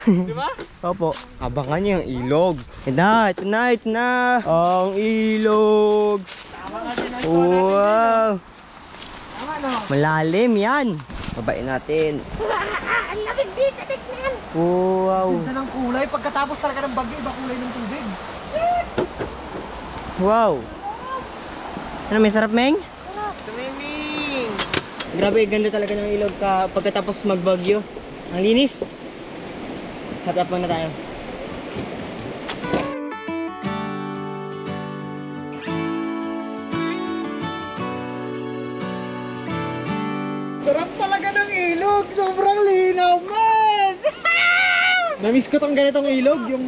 Di ba? Opo. Abangan nyo yung ilog. Ito na. Ang ilog. Wow. Malalim yan. Babain natin. Ang lamig dito, tignan. Wow. Ganda ng kulay. Pagkatapos talaga ng bagyo, iba kulay ng tubig. Wow. Ano, may sarap, Meng? Swimming! Grabe, ganda talaga ng ilog pagkatapos magbagyo. Ang linis. Hot up muna tayo. Sarap talaga ng ilog. Sobrang linaw, man! Namiss ko tong ganitong ilog, yung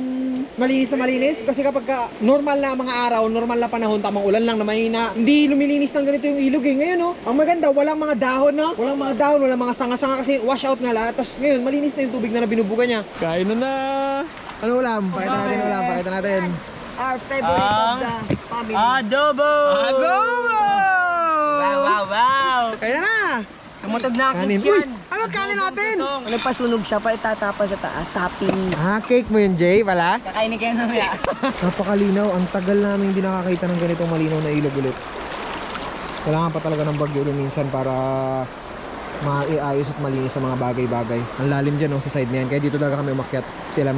malinis na malinis. Kasi kapag normal na mga araw, normal na panahon, tamang ulan lang na mahina, hindi lumilinis ng ganito yung ilog eh. Ngayon, no? Ang maganda, walang mga dahon, no? Walang mga dahon, walang mga sanga-sanga kasi wash out nga lahat. Tapos ngayon, malinis na yung tubig na binubuga niya. Kain na! Ano ulam? Pakita natin ulam, pakita natin. Our favorite of the family. Adobo! Adobo! Wow! Kaya na! Tumutog na ang Kanin. kitchen. Uy! Ano kanin natin? Ano pa sunog siya pa itatapa sa taas, topping. Ah, cake mo yun, Jay, pala? Kakainin kayo namaya. Napakalinaw. Ang tagal namin hindi nakakita ng ganitong malinaw na ilog ulit. Kailangan pa talaga ng bagyo ulit minsan para maiayos at malinis sa mga bagay-bagay. Ang lalim dyan, no, sa side na yan. Kaya dito talaga kami umakyat. Sila